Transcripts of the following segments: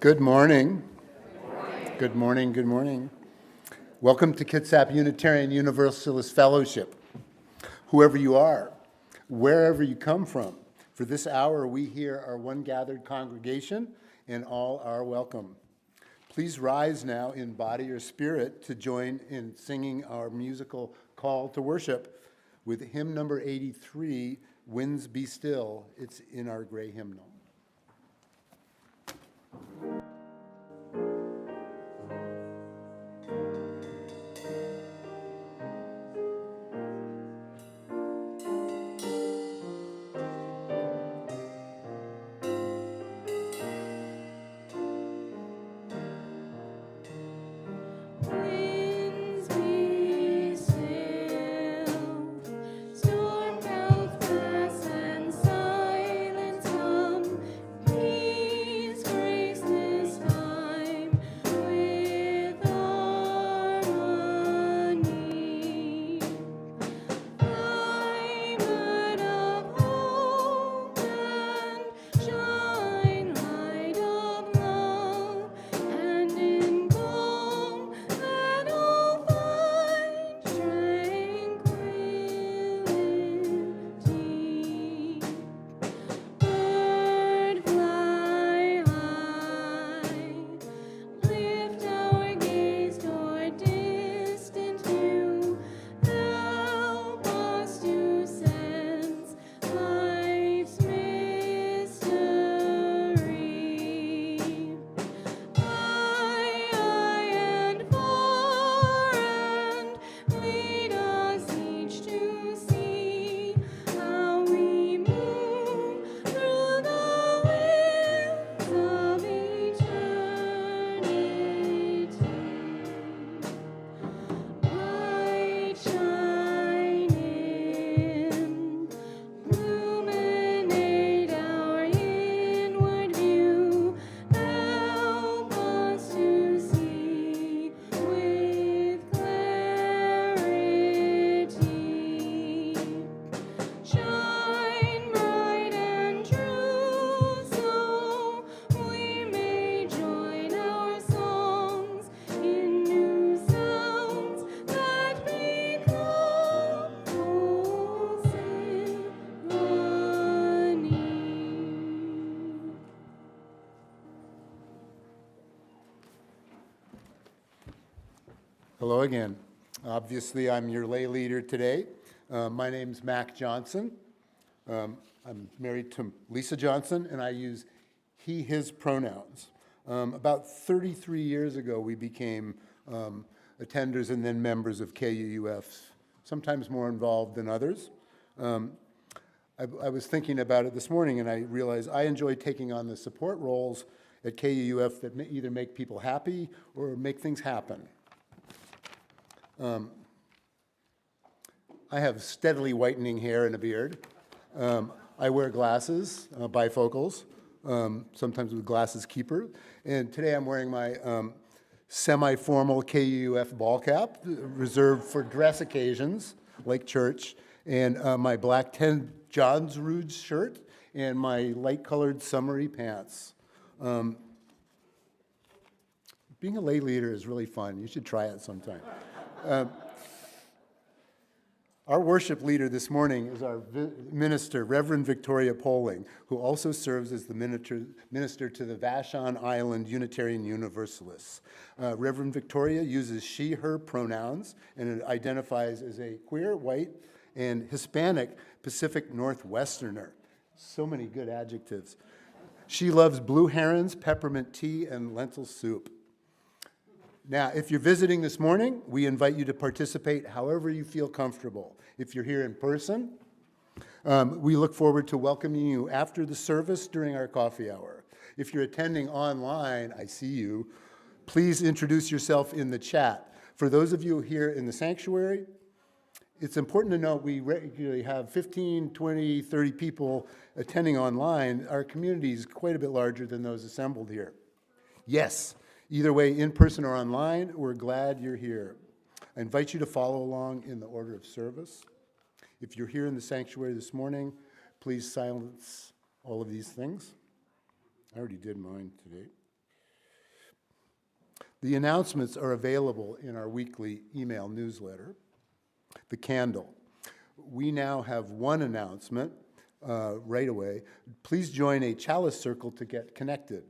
Good morning. Good morning. Good morning. Welcome to Kitsap Unitarian Universalist Fellowship. Whoever you are, wherever you come from, for this hour we here are one gathered congregation and all are welcome. Please rise now in body or spirit to join in singing our musical call to worship with hymn number 83, Winds Be Still. It's in our gray hymnal. Hello again. Obviously, I'm your lay leader today. My name's Mac Johnson. I'm married to Lisa Johnson, and I use he, his pronouns. About 33 years ago, we became attenders and then members of KUUF, sometimes more involved than others. I was thinking about it this morning, and I realized I enjoy taking on the support roles at KUUF that either make people happy or make things happen. I have steadily whitening hair and a beard. I wear glasses, bifocals, sometimes with glasses keeper. And today I'm wearing my semi-formal KUUF ball cap, reserved for dress occasions, like church, and my black 10 John's Rouge shirt, and my light-colored summery pants. Being a lay leader is really fun. You should try it sometime. Our worship leader this morning is our minister, Rev Victoria Poling, who also serves as the minister to the Vashon Island Unitarian Universalists. Rev Victoria uses she, her pronouns and identifies as a queer, white, and Hispanic Pacific Northwesterner. So many good adjectives. She loves blue herons, peppermint tea, and lentil soup. Now, if you're visiting this morning, we invite you to participate however you feel comfortable. If you're here in person, we look forward to welcoming you after the service during our coffee hour. If you're attending online, I see you, please introduce yourself in the chat. For those of you here in the sanctuary, it's important to note we regularly have 15, 20, 30 people attending online. Our community is quite a bit larger than those assembled here. Yes. Either way, in person or online, we're glad you're here. I invite you to follow along in the order of service. If you're here in the sanctuary this morning, please silence all of these things. I already did mine today. The announcements are available in our weekly email newsletter. The candle. We now have one announcement right away. Please join a chalice circle to get connected.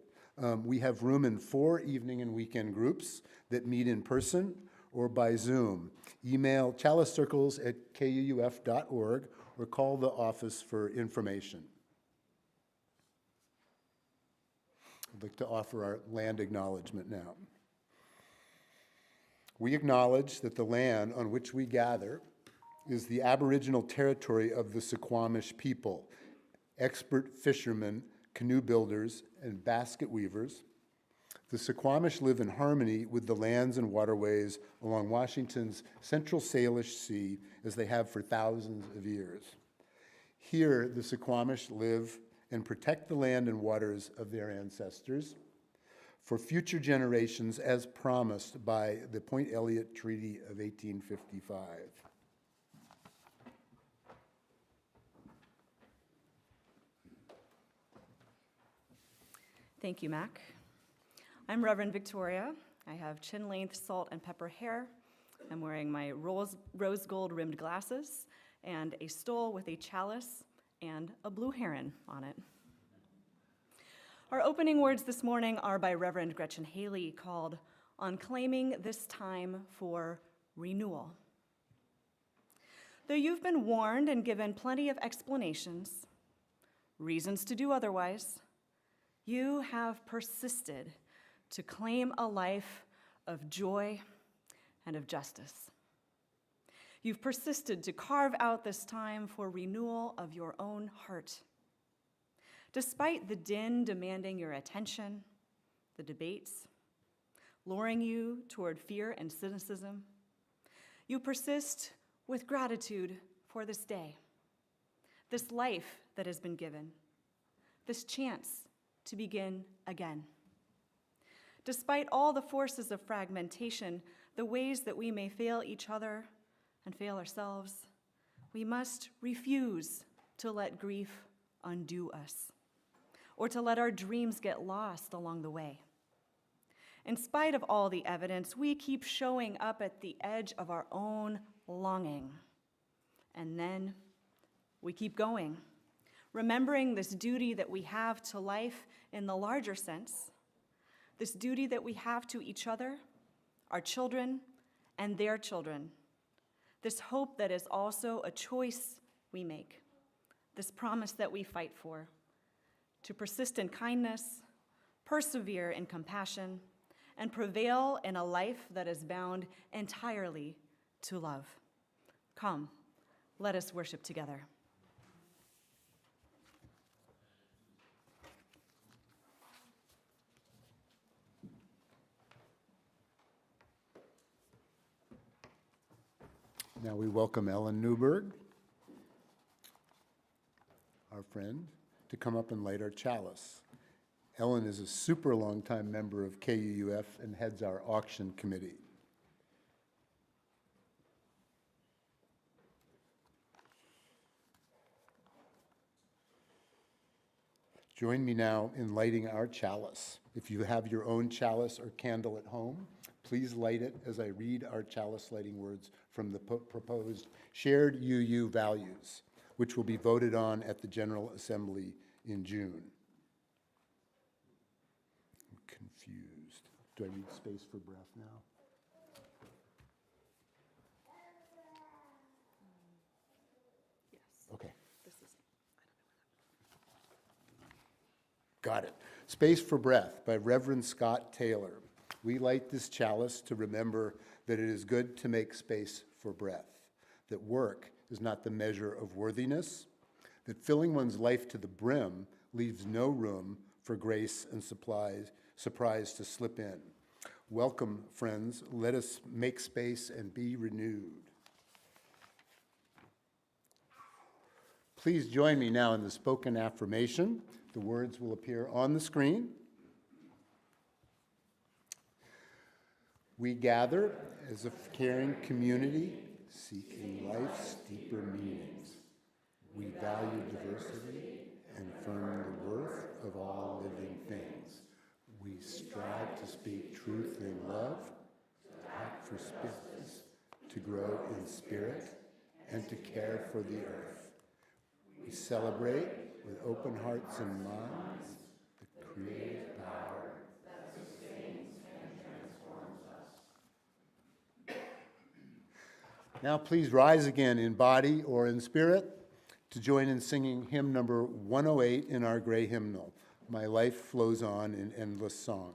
We have room in 4 evening and weekend groups that meet in person or by Zoom. Email chalicecircles@kuuf.org or call the office for information. I'd like to offer our land acknowledgement now. We acknowledge that the land on which we gather is the Aboriginal territory of the Suquamish people, expert fishermen, canoe builders, and basket weavers. The Suquamish live in harmony with the lands and waterways along Washington's Central Salish Sea as they have for thousands of years. Here, the Suquamish live and protect the land and waters of their ancestors for future generations as promised by the Point Elliott Treaty of 1855. Thank you, Mac. I'm Reverend Victoria. I have chin-length salt and pepper hair. I'm wearing my rose gold rimmed glasses and a stole with a chalice and a blue heron on it. Our opening words this morning are by Reverend Gretchen Haley, called "On Claiming This Time for Renewal." Though you've been warned and given plenty of explanations, reasons to do otherwise, you have persisted to claim a life of joy and of justice. You've persisted to carve out this time for renewal of your own heart. Despite the din demanding your attention, the debates, luring you toward fear and cynicism, you persist with gratitude for this day, this life that has been given, this chance to begin again. Despite all the forces of fragmentation, the ways that we may fail each other and fail ourselves, we must refuse to let grief undo us, or to let our dreams get lost along the way. In spite of all the evidence, we keep showing up at the edge of our own longing. And then we keep going, remembering this duty that we have to life in the larger sense, this duty that we have to each other, our children, and their children, this hope that is also a choice we make, this promise that we fight for, to persist in kindness, persevere in compassion, and prevail in a life that is bound entirely to love. Come, let us worship together. Now we welcome Ellen Newberg, our friend, to come up and light our chalice. Ellen is a super long-time member of KUUF and heads our auction committee. Join me now in lighting our chalice. If you have your own chalice or candle at home, please light it as I read our chalice lighting words from the proposed shared UU values, which will be voted on at the General Assembly in June. I'm confused. Do I need space for breath now? Yes. Okay. This is, Got it. Space for Breath by Reverend Scott Taylor. We light this chalice to remember that it is good to make space for breath, that work is not the measure of worthiness, that filling one's life to the brim leaves no room for grace and surprise to slip in. Welcome, friends. Let us make space and be renewed. Please join me now in the spoken affirmation. The words will appear on the screen. We gather as a caring community, seeking life's deeper meanings. We value diversity and affirm the worth of all living things. We strive to speak truth in love for species to grow in spirit and to care for the earth. We celebrate with open hearts and minds the creative power that sustains and transforms us. Now please rise again in body or in spirit to join in singing hymn number 108 in our gray hymnal, My Life Flows On in Endless Song.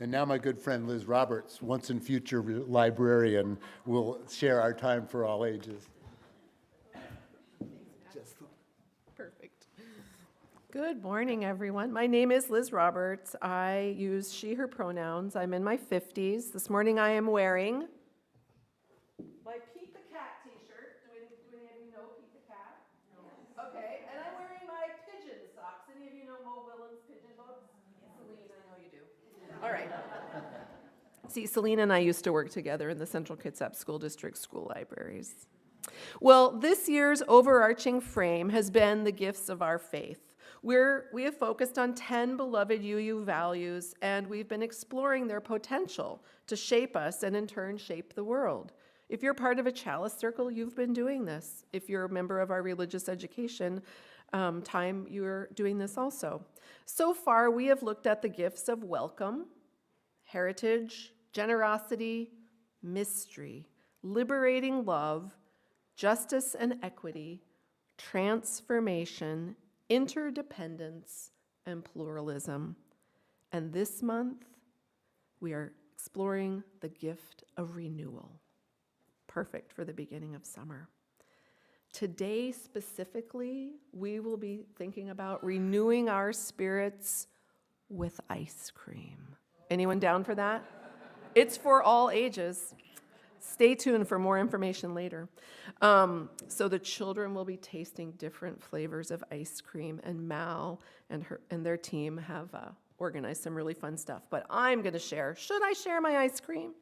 And now my good friend Liz Roberts, once and future librarian, will share our time for all ages. Perfect. Good morning, everyone. My name is Liz Roberts. I use she, her pronouns. I'm in my 50s. This morning I am wearing my Pete the Cat t-shirt. Do any of you know Pete the Cat? No. Okay, and I'm wearing my pigeon socks. Any of you know Mo Willems' pigeon books? Celine, I know you do. All right. See, Celine and I used to work together in the Central Kitsap School District school libraries. Well, this year's overarching frame has been the gifts of our faith. We have focused on 10 beloved UU values, and we've been exploring their potential to shape us and in turn shape the world. If you're part of a chalice circle, you've been doing this. If you're a member of our religious education time, you're doing this also. So far, we have looked at the gifts of welcome, heritage, generosity, mystery, liberating love, justice and equity, transformation, interdependence, and pluralism. And this month, we are exploring the gift of renewal. Perfect for the beginning of summer. Today, specifically, we will be thinking about renewing our spirits with ice cream. Anyone down for that? It's for all ages. Stay tuned for more information later. So the children will be tasting different flavors of ice cream, and Mal and their team have organized some really fun stuff. But I'm going to share, Should I Share My Ice Cream?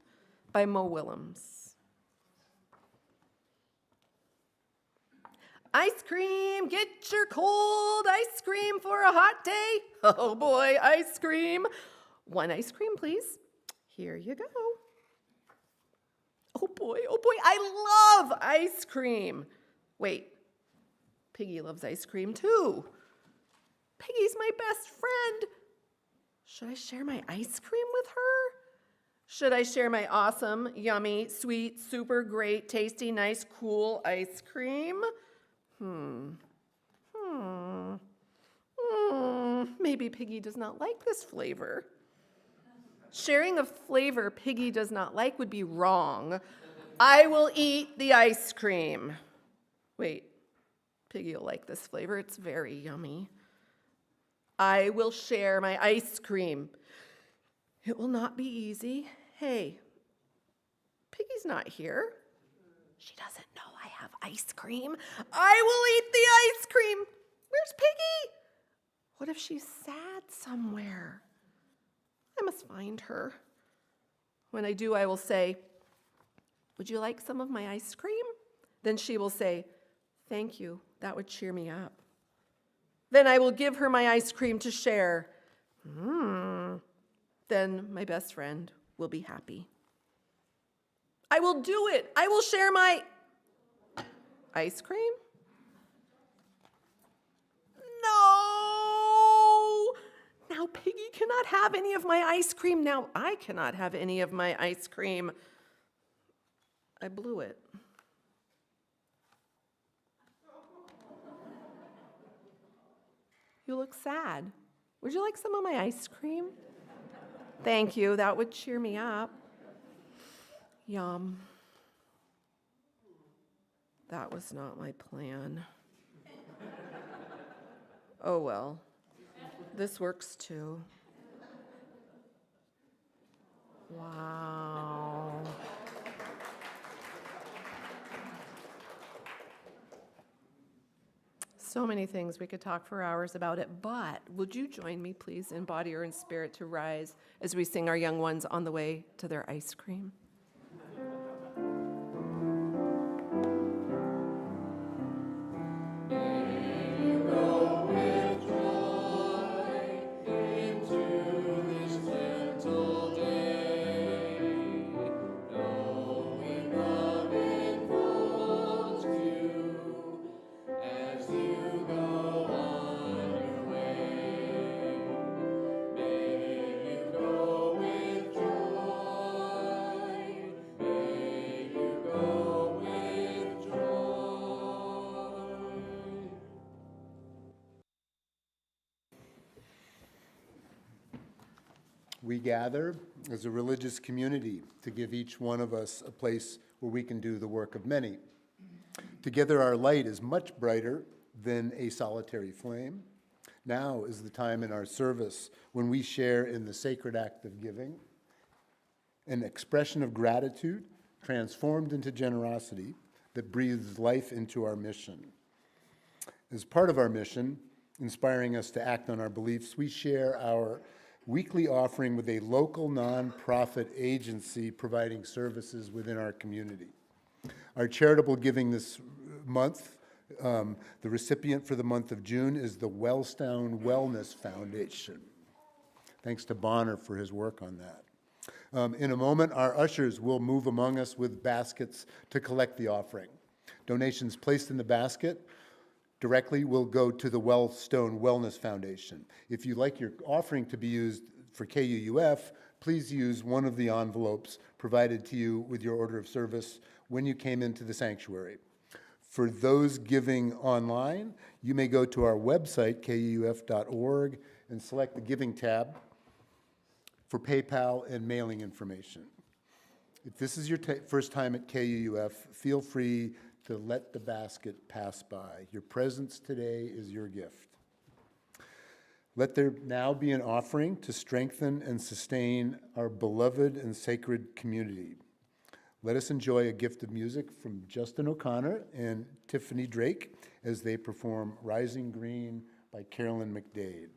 By Mo Willems. Ice cream, get your cold ice cream for a hot day. Oh boy, ice cream. One ice cream, please. Here you go. Oh boy, I love ice cream. Wait, Piggy loves ice cream too. Piggy's my best friend. Should I share my ice cream with her? Should I share my awesome, yummy, sweet, super great, tasty, nice, cool ice cream? Maybe Piggy does not like this flavor. Sharing a flavor Piggy does not like would be wrong. I will eat the ice cream. Wait, Piggy will like this flavor. It's very yummy. I will share my ice cream. It will not be easy. Hey, Piggy's not here. She doesn't know I have ice cream. I will eat the ice cream. Where's Piggy? What if she's sad somewhere? I must find her. When I do, I will say, would you like some of my ice cream? Then she will say, thank you, that would cheer me up. Then I will give her my ice cream to share. Then my best friend will be happy. I will do it. I will share my ice cream. No! Now Piggy cannot have any of my ice cream. Now I cannot have any of my ice cream. I blew it. You look sad. Would you like some of my ice cream? Thank you. That would cheer me up. Yum. That was not my plan. Oh well. This works too. Wow. So many things we could talk for hours about it, but would you join me, please, in body or in spirit to rise as we sing our young ones on the way to their ice cream? We gather as a religious community to give each one of us a place where we can do the work of many. Together our light is much brighter than a solitary flame. Now is the time in our service when we share in the sacred act of giving, an expression of gratitude transformed into generosity that breathes life into our mission. As part of our mission, inspiring us to act on our beliefs, we share our weekly offering with a local nonprofit agency providing services within our community. Our charitable giving this month, the recipient for the month of June is the Wellstone Wellness Foundation. Thanks to Bonner for his work on that. In a moment, our ushers will move among us with baskets to collect the offering. Donations placed in the basket directly will go to the Wellstone Wellness Foundation. If you'd like your offering to be used for KUUF, please use one of the envelopes provided to you with your order of service when you came into the sanctuary. For those giving online, you may go to our website, kuuf.org, and select the Giving tab for PayPal and mailing information. If this is your first time at KUUF, feel free to let the basket pass by. Your presence today is your gift. Let there now be an offering to strengthen and sustain our beloved and sacred community. Let us enjoy a gift of music from Justin O'Connor and Tiffany Drake as they perform Rising Green by Carolyn McDade.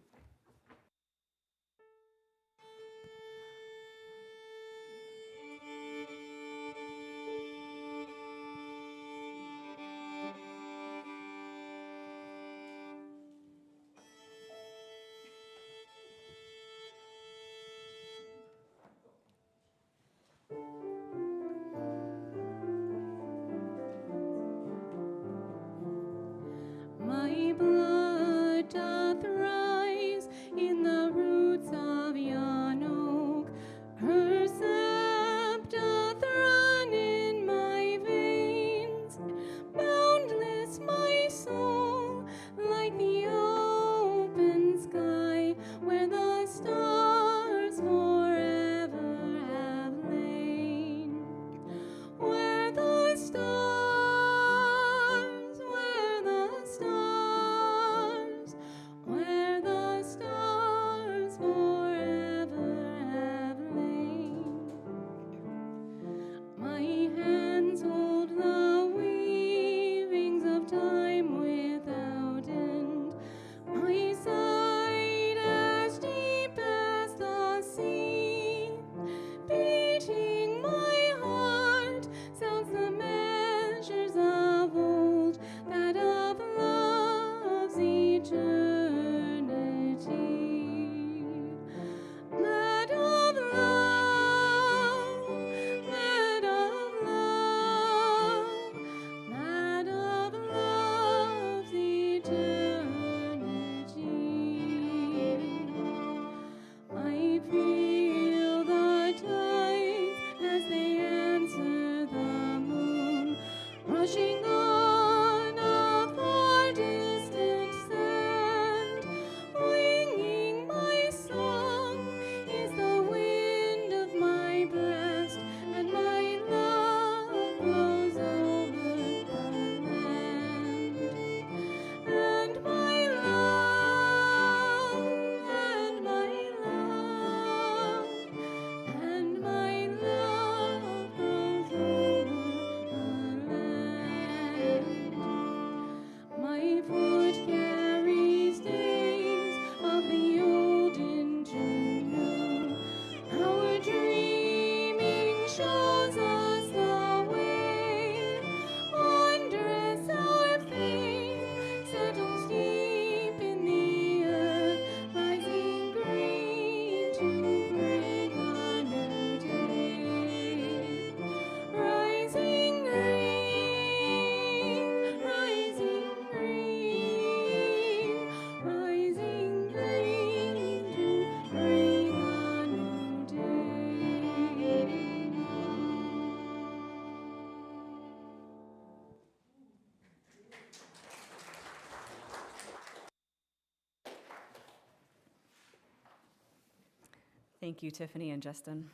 Thank you, Tiffany and Justin.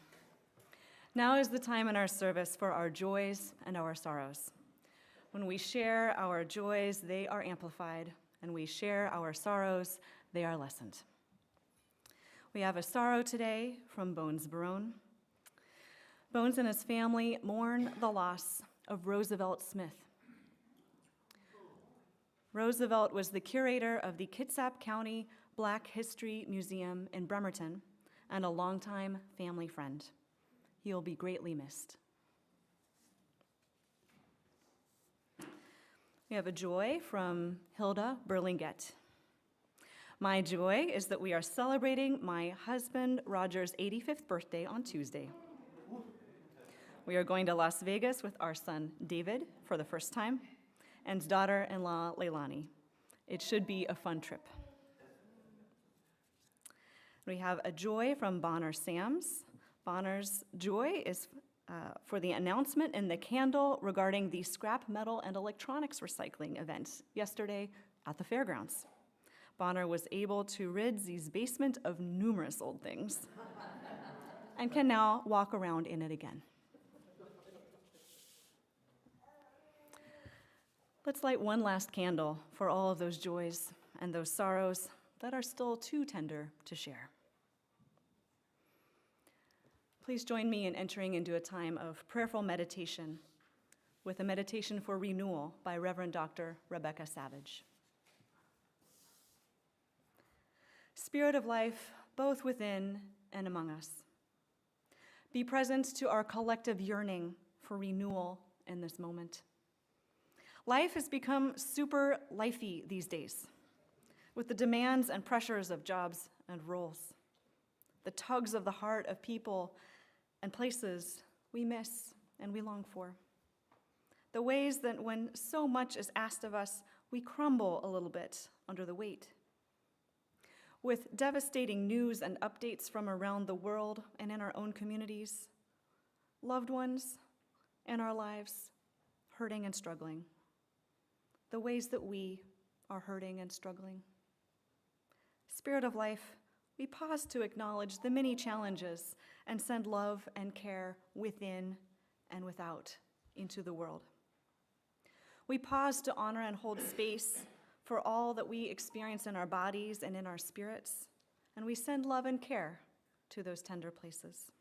Now is the time in our service for our joys and our sorrows. When we share our joys, they are amplified, and we share our sorrows, they are lessened. We have a sorrow today from Bones Barone. Bones and his family mourn the loss of Roosevelt Smith. Roosevelt was the curator of the Kitsap County Black History Museum in Bremerton and a longtime family friend. He will be greatly missed. We have a joy from Hilda Burlingett. My joy is that we are celebrating my husband Roger's 85th birthday on Tuesday. We are going to Las Vegas with our son David for the first time and daughter-in-law Leilani. It should be a fun trip. We have a joy from Bonner Sams. Bonner's joy is for the announcement in the candle regarding the scrap metal and electronics recycling event yesterday at the fairgrounds. Bonner was able to rid Z's basement of numerous old things and can now walk around in it again. Let's light one last candle for all of those joys and those sorrows that are still too tender to share. Please join me in entering into a time of prayerful meditation with a meditation for renewal by Reverend Dr. Rebecca Savage. Spirit of life, both within and among us, be present to our collective yearning for renewal in this moment. Life has become super lifey these days, with the demands and pressures of jobs and roles, the tugs of the heart of people and places we miss and we long for, the ways that when so much is asked of us, we crumble a little bit under the weight. With devastating news and updates from around the world and in our own communities, loved ones in our lives hurting and struggling, the ways that we are hurting and struggling. Spirit of life, we pause to acknowledge the many challenges and send love and care within and without into the world. We pause to honor and hold space for all that we experience in our bodies and in our spirits, and we send love and care to those tender places.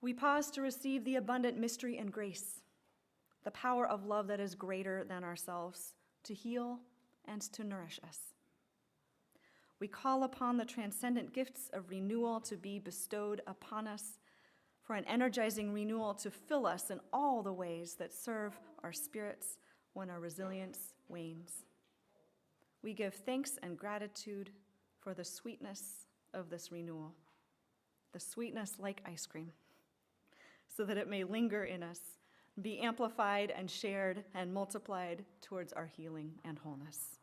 We pause to receive the abundant mystery and grace, the power of love that is greater than ourselves to heal and to nourish us. We call upon the transcendent gifts of renewal to be bestowed upon us, for an energizing renewal to fill us in all the ways that serve our spirits when our resilience wanes. We give thanks and gratitude for the sweetness of this renewal, the sweetness like ice cream, so that it may linger in us, be amplified and shared and multiplied towards our healing and wholeness.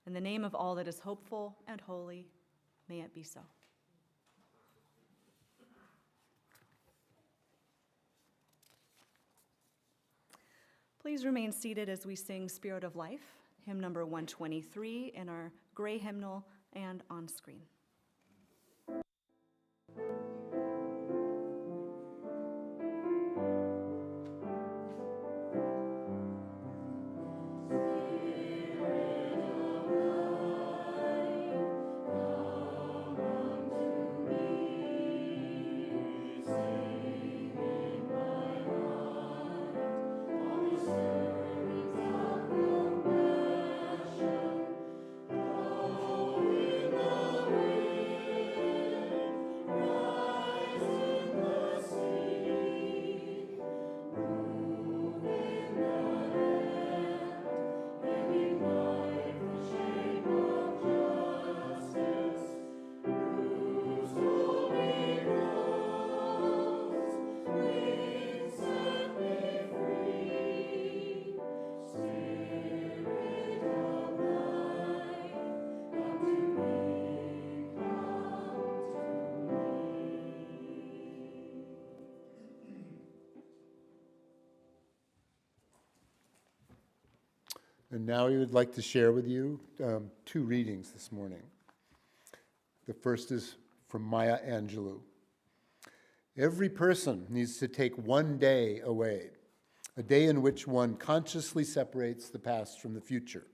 In the name of all that is hopeful and holy, may it be so. Please remain seated as we sing Spirit of Life, hymn number 123 in our gray hymnal and on screen. And now we would like to share with you two readings this morning. The first is from Maya Angelou. Every person needs to take one day away, a day in which one consciously separates the past from the future.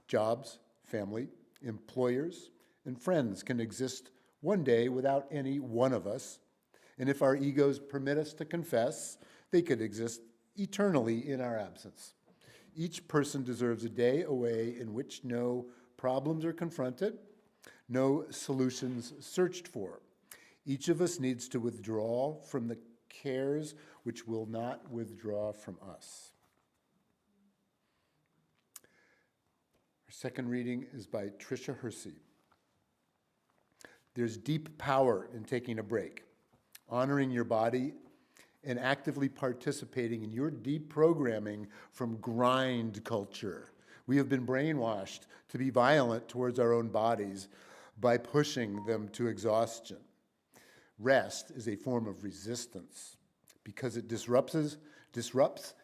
Jobs, family, employers, and friends can exist one day without any one of us, and if our egos permit us to confess, they could exist eternally in our absence. Each person deserves a day away in which no problems are confronted, no solutions searched for. Each of us needs to withdraw from the cares which will not withdraw from us. Our second reading is by Tricia Hersey. There's deep power in taking a break, honoring your body, and actively participating in your deprogramming from grind culture. We have been brainwashed to be violent towards our own bodies by pushing them to exhaustion. Rest is a form of resistance because it disrupts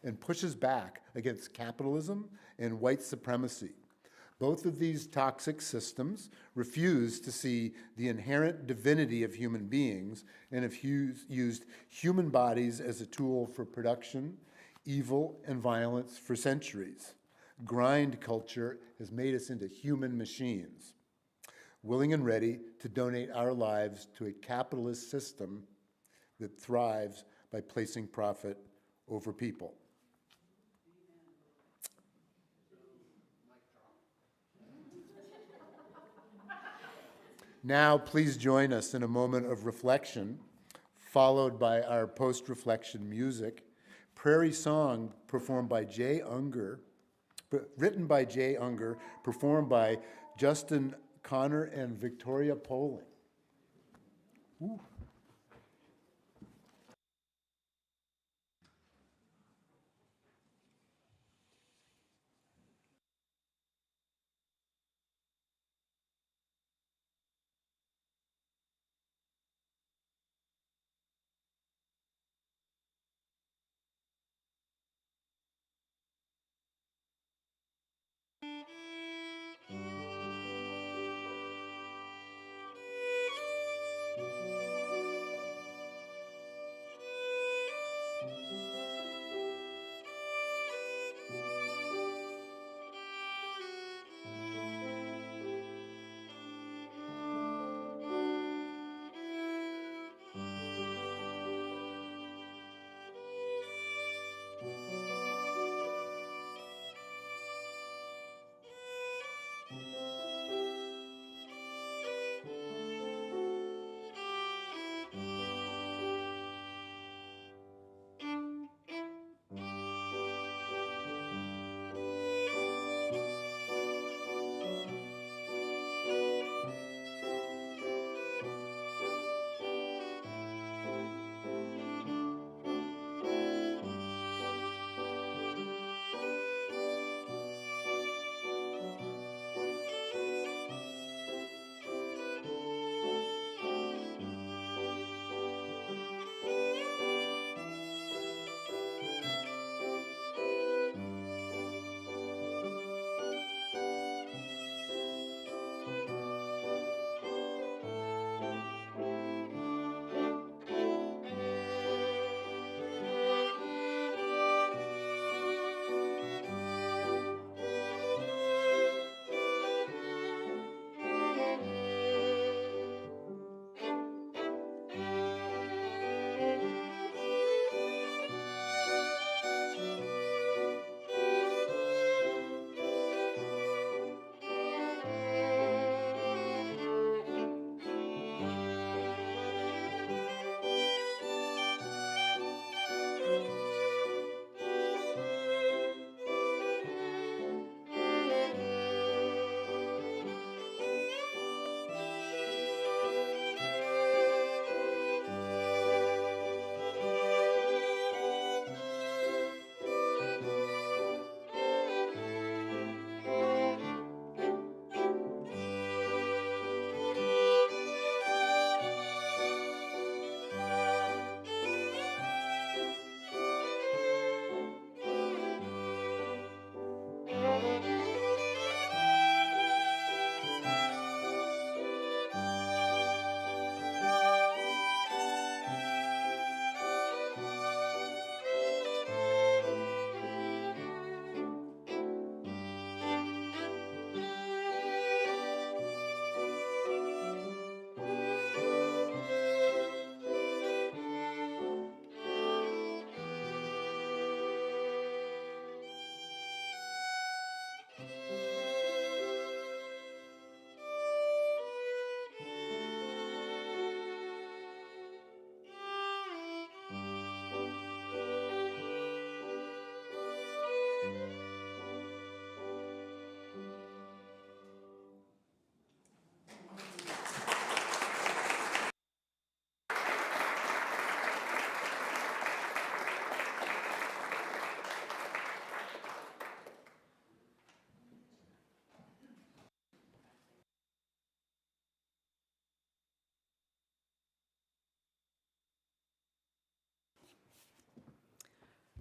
and pushes back against capitalism and white supremacy. Both of these toxic systems refuse to see the inherent divinity of human beings and have used human bodies as a tool for production, evil, and violence for centuries. Grind culture has made us into human machines, willing and ready to donate our lives to a capitalist system that thrives by placing profit over people. Now, please join us in a moment of reflection, followed by our post-reflection music. Prairie Song, performed by Jay Unger, written by Jay Unger, performed by Justin Connor and Victoria Poling. Ooh.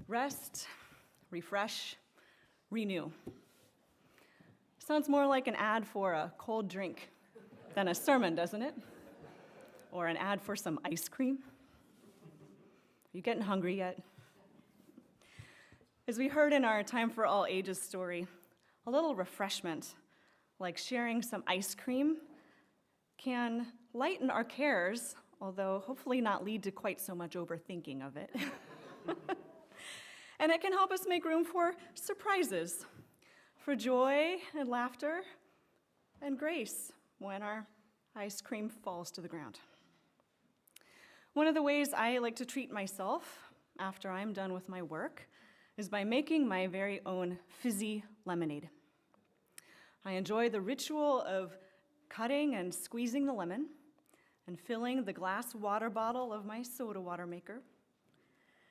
Rest, refresh, renew. Sounds more like an ad for a cold drink than a sermon, doesn't it? Or an ad for some ice cream. Are you getting hungry yet? As we heard in our Time for All Ages story, a little refreshment, like sharing some ice cream, can lighten our cares, although hopefully not lead to quite so much overthinking of it. And it can help us make room for surprises, for joy and laughter and grace when our ice cream falls to the ground. One of the ways I like to treat myself after I'm done with my work is by making my very own fizzy lemonade. I enjoy the ritual of cutting and squeezing the lemon and filling the glass water bottle of my soda water maker.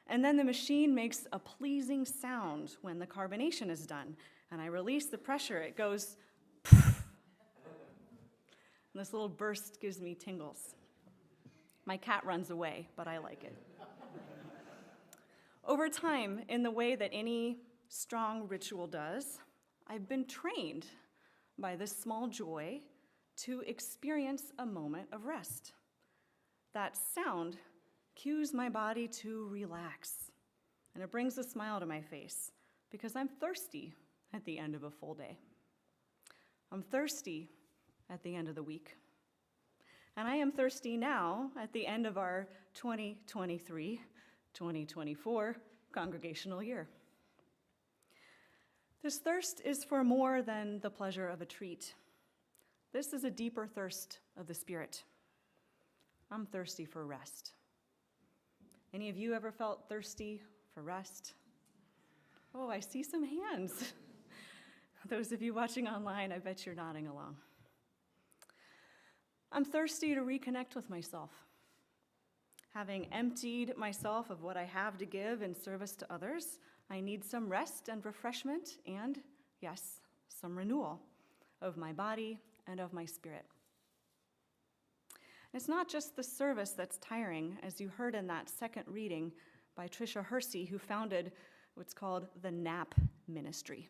And then the machine makes a pleasing sound when the carbonation is done, and I release the pressure. It goes poof. And this little burst gives me tingles. My cat runs away, but I like it. Over time, in the way that any strong ritual does, I've been trained by this small joy to experience a moment of rest. That sound cues my body to relax, and it brings a smile to my face because I'm thirsty at the end of a full day. I'm thirsty at the end of the week. And I am thirsty now at the end of our 2023-2024 congregational year. This thirst is for more than the pleasure of a treat. This is a deeper thirst of the Spirit. I'm thirsty for rest. Any of you ever felt thirsty for rest? Oh, I see some hands. Those of you watching online, I bet you're nodding along. I'm thirsty to reconnect with myself. Having emptied myself of what I have to give in service to others, I need some rest and refreshment and, yes, some renewal of my body and of my spirit. It's not just the service that's tiring, as you heard in that second reading by Tricia Hersey, who founded what's called the NAP ministry.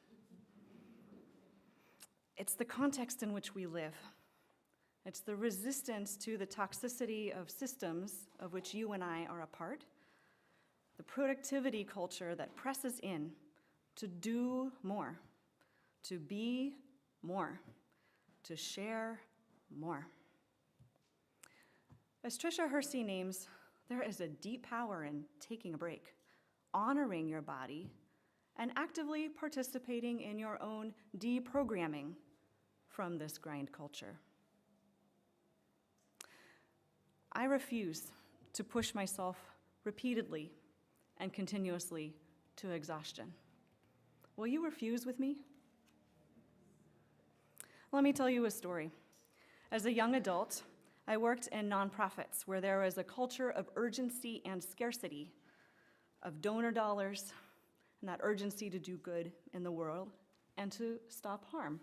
It's the context in which we live. It's the resistance to the toxicity of systems of which you and I are a part, the productivity culture that presses in to do more, to be more, to share more. As Tricia Hersey names, there is a deep power in taking a break, honoring your body, and actively participating in your own deprogramming from this grind culture. I refuse to push myself repeatedly and continuously to exhaustion. Will you refuse with me? Let me tell you a story. As a young adult, I worked in nonprofits where there was a culture of urgency and scarcity, of donor dollars, and that urgency to do good in the world and to stop harm.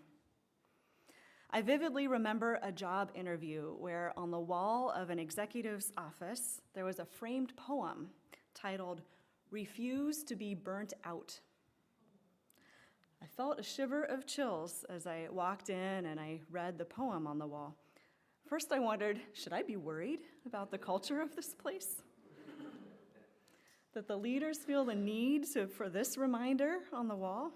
I vividly remember a job interview where on the wall of an executive's office, there was a framed poem titled, "Refuse to be burnt out." I felt a shiver of chills as I walked in and I read the poem on the wall. First I wondered, should I be worried about the culture of this place? That the leaders feel the need for this reminder on the wall?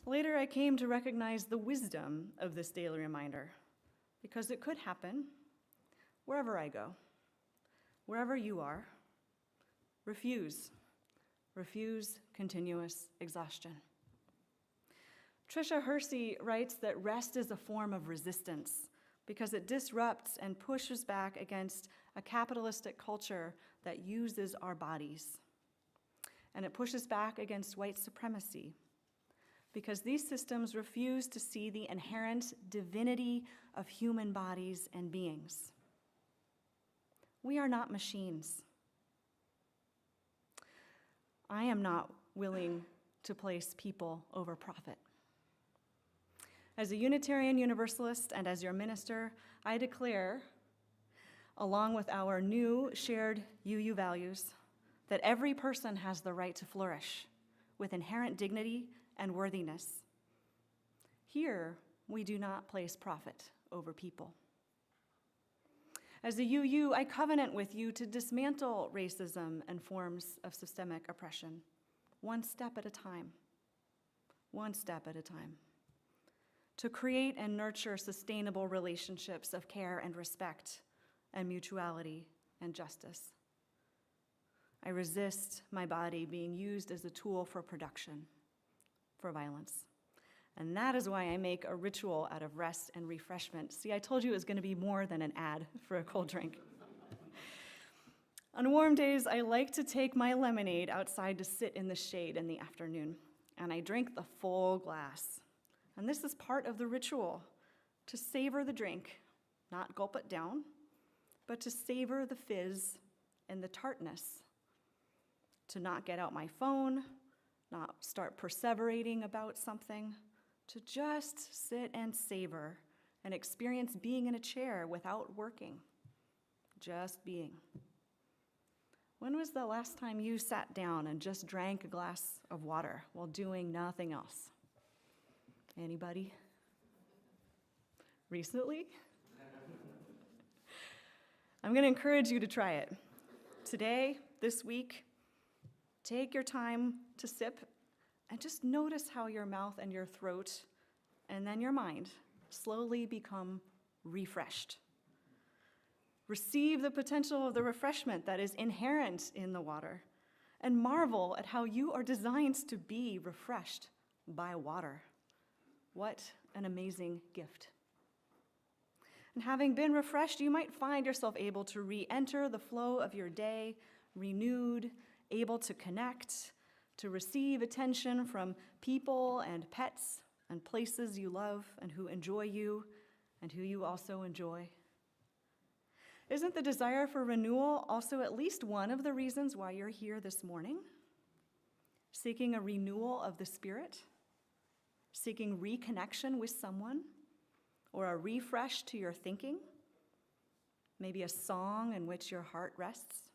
Later I came to recognize the wisdom of this daily reminder, because it could happen wherever I go, wherever you are. Refuse continuous exhaustion. Tricia Hersey writes that rest is a form of resistance because it disrupts and pushes back against a capitalistic culture that uses our bodies. And it pushes back against white supremacy because these systems refuse to see the inherent divinity of human bodies and beings. We are not machines. I am not willing to place people over profit. As a Unitarian Universalist and as your minister, I declare, along with our new shared UU values, that every person has the right to flourish with inherent dignity and worthiness. Here, we do not place profit over people. As a UU, I covenant with you to dismantle racism and forms of systemic oppression, one step at a time, one step at a time, to create and nurture sustainable relationships of care and respect and mutuality and justice. I resist my body being used as a tool for production, for violence. And that is why I make a ritual out of rest and refreshment. See, I told you it was going to be more than an ad for a cold drink. On warm days, I like to take my lemonade outside to sit in the shade in the afternoon, and I drink the full glass. And this is part of the ritual, to savor the drink, not gulp it down, but to savor the fizz and the tartness, to not get out my phone, not start perseverating about something, to just sit and savor and experience being in a chair without working, just being. When was the last time you sat down and just drank a glass of water while doing nothing else? Anybody? Recently? I'm going to encourage you to try it. Today, this week, take your time to sip and just notice how your mouth and your throat and then your mind slowly become refreshed. Receive the potential of the refreshment that is inherent in the water and marvel at how you are designed to be refreshed by water. What an amazing gift. And having been refreshed, you might find yourself able to re-enter the flow of your day, renewed, able to connect, to receive attention from people and pets and places you love and who enjoy you and who you also enjoy. Isn't the desire for renewal also at least one of the reasons why you're here this morning? Seeking a renewal of the spirit? Seeking reconnection with someone? Or a refresh to your thinking? Maybe a song in which your heart rests?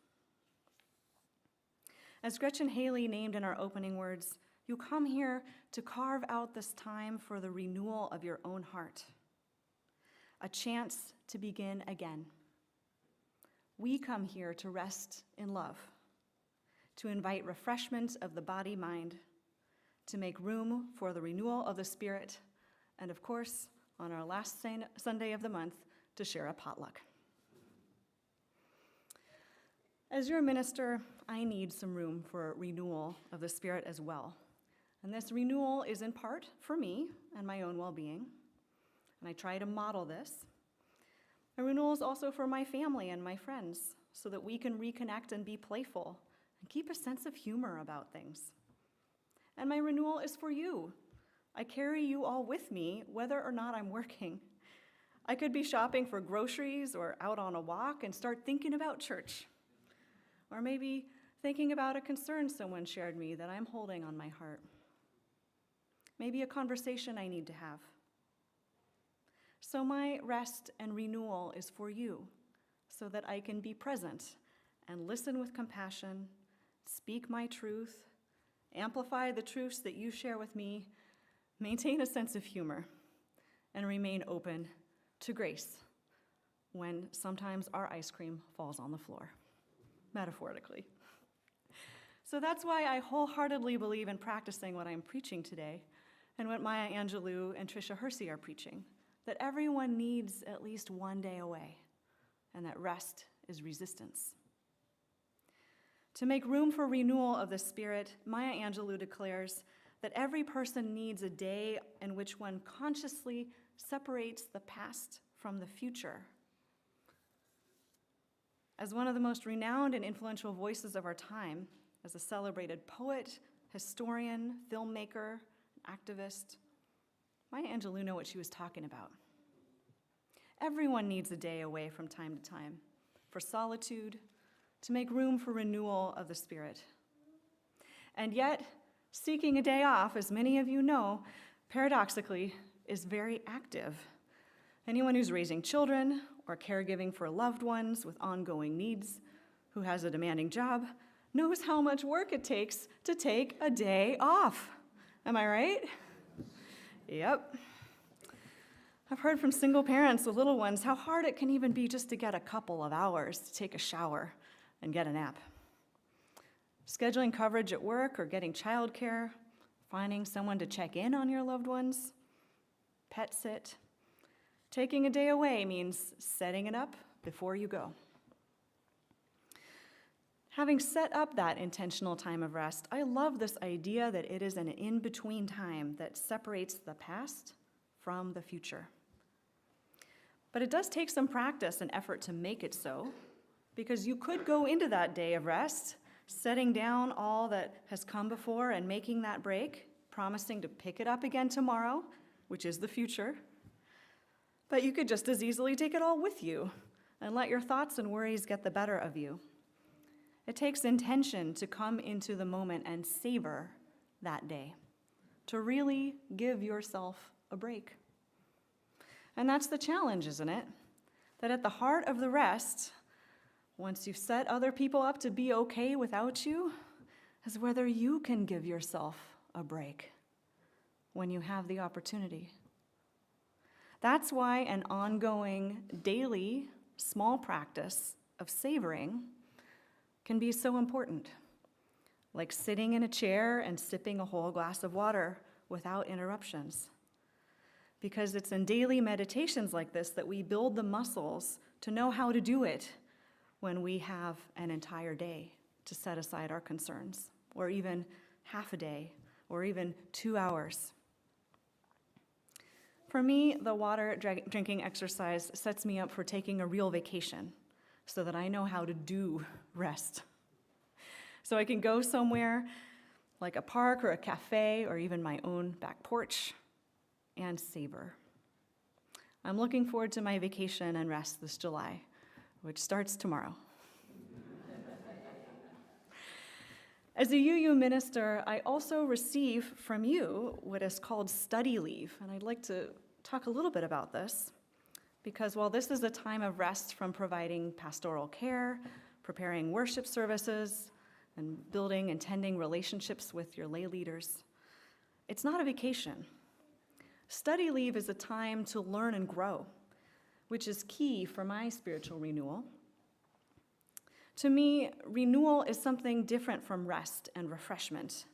As Gretchen Haley named in our opening words, you come here to carve out this time for the renewal of your own heart, a chance to begin again. We come here to rest in love, to invite refreshment of the body-mind, to make room for the renewal of the spirit, and of course, on our last Sunday of the month, to share a potluck. As your minister, I need some room for renewal of the spirit as well. And this renewal is in part for me and my own well-being, and I try to model this. A renewal is also for my family and my friends, so that we can reconnect and be playful and keep a sense of humor about things. And my renewal is for you. I carry you all with me, whether or not I'm working. I could be shopping for groceries or out on a walk and start thinking about church. Or maybe thinking about a concern someone shared me that I'm holding on my heart. Maybe a conversation I need to have. So my rest and renewal is for you, so that I can be present and listen with compassion, speak my truth, amplify the truths that you share with me, maintain a sense of humor, and remain open to grace when sometimes our ice cream falls on the floor, metaphorically. So that's why I wholeheartedly believe in practicing what I'm preaching today and what Maya Angelou and Tricia Hersey are preaching, that everyone needs at least one day away, and that rest is resistance. To make room for renewal of the spirit, Maya Angelou declares that every person needs a day in which one consciously separates the past from the future. As one of the most renowned and influential voices of our time, as a celebrated poet, historian, filmmaker, activist, Maya Angelou knew what she was talking about. Everyone needs a day away from time to time for solitude, to make room for renewal of the spirit. And yet, seeking a day off, as many of you know, paradoxically, is very active. Anyone who's raising children or caregiving for loved ones with ongoing needs, who has a demanding job, knows how much work it takes to take a day off. Am I right? Yep. I've heard from single parents with little ones how hard it can even be just to get a couple of hours to take a shower and get a nap. Scheduling coverage at work or getting childcare, finding someone to check in on your loved ones, pet sit. Taking a day away means setting it up before you go. Having set up that intentional time of rest, I love this idea that it is an in-between time that separates the past from the future. But it does take some practice and effort to make it so, because you could go into that day of rest, setting down all that has come before and making that break, promising to pick it up again tomorrow, which is the future. But you could just as easily take it all with you and let your thoughts and worries get the better of you. It takes intention to come into the moment and savor that day, to really give yourself a break. And that's the challenge, isn't it? That at the heart of the rest, once you've set other people up to be okay without you, is whether you can give yourself a break when you have the opportunity. That's why an ongoing, daily, small practice of savoring can be so important, like sitting in a chair and sipping a whole glass of water without interruptions. Because it's in daily meditations like this that we build the muscles to know how to do it when we have an entire day to set aside our concerns, or even half a day, or even 2 hours. For me, the water drinking exercise sets me up for taking a real vacation so that I know how to do rest. So I can go somewhere like a park or a cafe or even my own back porch and savor. I'm looking forward to my vacation and rest this July, which starts tomorrow. As a UU minister, I also receive from you what is called study leave, and I'd like to talk a little bit about this, because while this is a time of rest from providing pastoral care, preparing worship services, and building and tending relationships with your lay leaders, it's not a vacation. Study leave is a time to learn and grow, which is key for my spiritual renewal. To me, renewal is something different from rest and refreshment,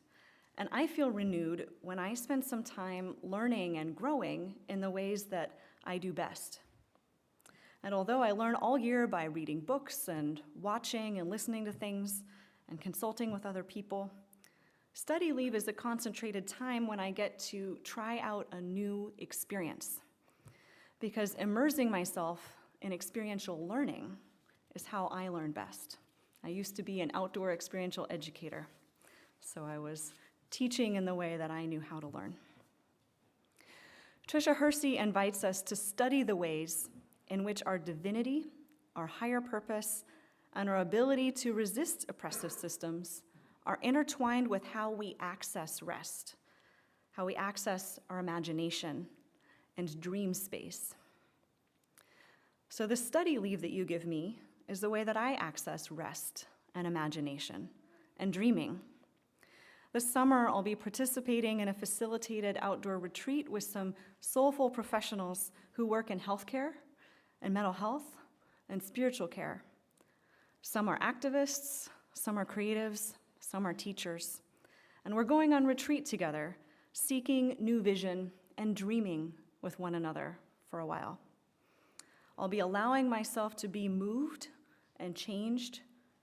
and I feel renewed when I spend some time learning and growing in the ways that I do best. And although I learn all year by reading books and watching and listening to things and consulting with other people, study leave is a concentrated time when I get to try out a new experience, because immersing myself in experiential learning is how I learn best. I used to be an outdoor experiential educator, so I was teaching in the way that I knew how to learn. Tricia Hersey invites us to study the ways in which our divinity, our higher purpose, and our ability to resist oppressive systems are intertwined with how we access rest, how we access our imagination and dream space. So the study leave that you give me is the way that I access rest and imagination and dreaming. This summer, I'll be participating in a facilitated outdoor retreat with some soulful professionals who work in healthcare and mental health and spiritual care. Some are activists, some are creatives, some are teachers. And we're going on retreat together, seeking new vision and dreaming with one another for a while. I'll be allowing myself to be moved and changed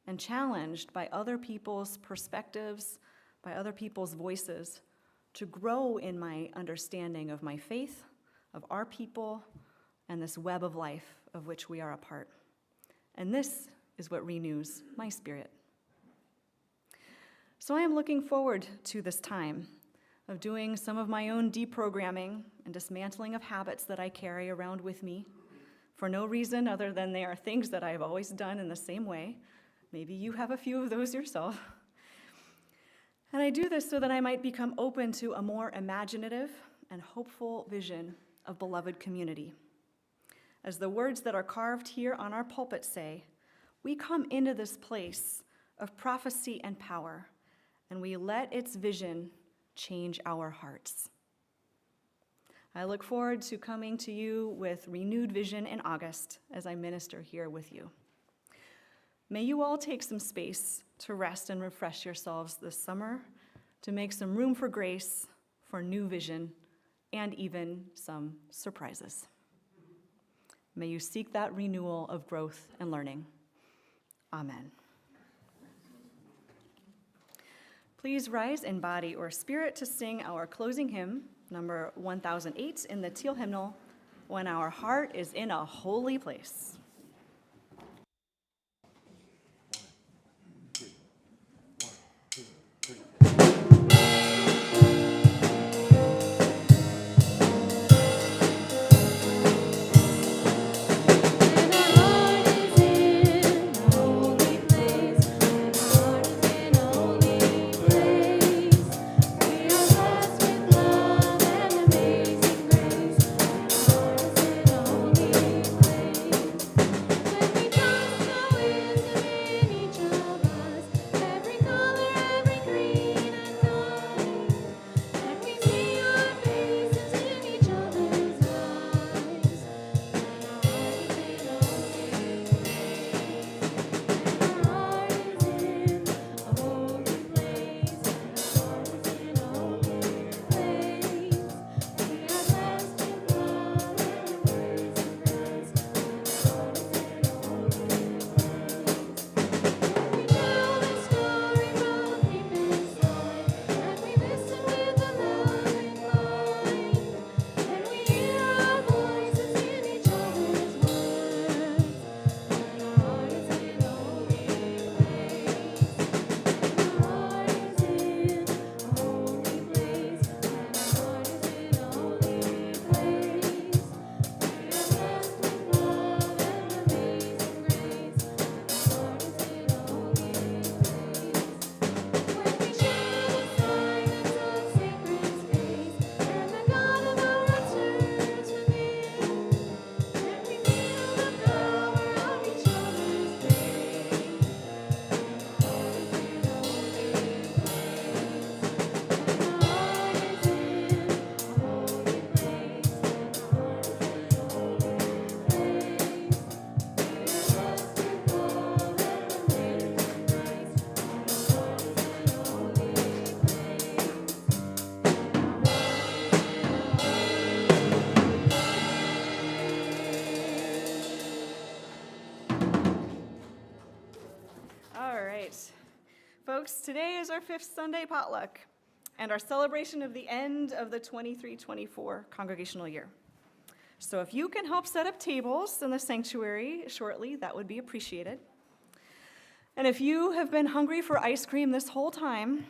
and challenged by other people's perspectives, by other people's voices, to grow in my understanding of my faith, of our people, and this web of life of which we are a part. And this is what renews my spirit. So I am looking forward to this time of doing some of my own deprogramming and dismantling of habits that I carry around with me for no reason other than they are things that I've always done in the same way. Maybe you have a few of those yourself. And I do this so that I might become open to a more imaginative and hopeful vision of beloved community. As the words that are carved here on our pulpit say, we come into this place of prophecy and power, and we let its vision change our hearts. I look forward to coming to you with renewed vision in August as I minister here with you. May you all take some space to rest and refresh yourselves this summer, to make some room for grace, for new vision, and even some surprises. May you seek that renewal of growth and learning. Amen. Please rise in body or spirit to sing our closing hymn, number 1008 in the teal hymnal, When Our Heart is in a Holy Place. Folks, today is our 5th Sunday potluck and our celebration of the end of the 23-24 congregational year. So if you can help set up tables in the sanctuary shortly, that would be appreciated. And if you have been hungry for ice cream this whole time,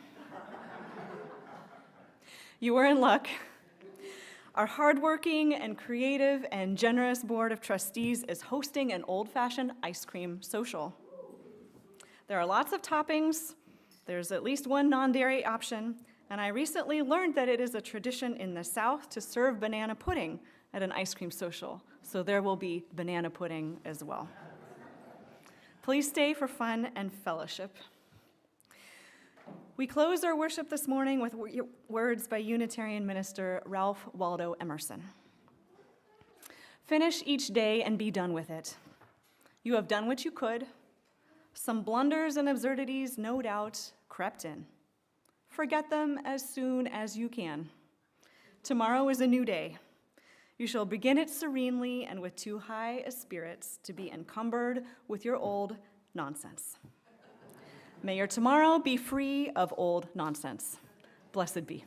you are in luck. Our hardworking and creative and generous board of trustees is hosting an old-fashioned ice cream social. There are lots of toppings. There's at least one non-dairy option, and I recently learned that it is a tradition in the South to serve banana pudding at an ice cream social, so there will be banana pudding as well. Please stay for fun and fellowship. We close our worship this morning with words by Unitarian minister Ralph Waldo Emerson. Finish each day and be done with it. You have done what you could. Some blunders and absurdities, no doubt, crept in. Forget them as soon as you can. Tomorrow is a new day. You shall begin it serenely and with too high a spirits to be encumbered with your old nonsense. May your tomorrow be free of old nonsense. Blessed be.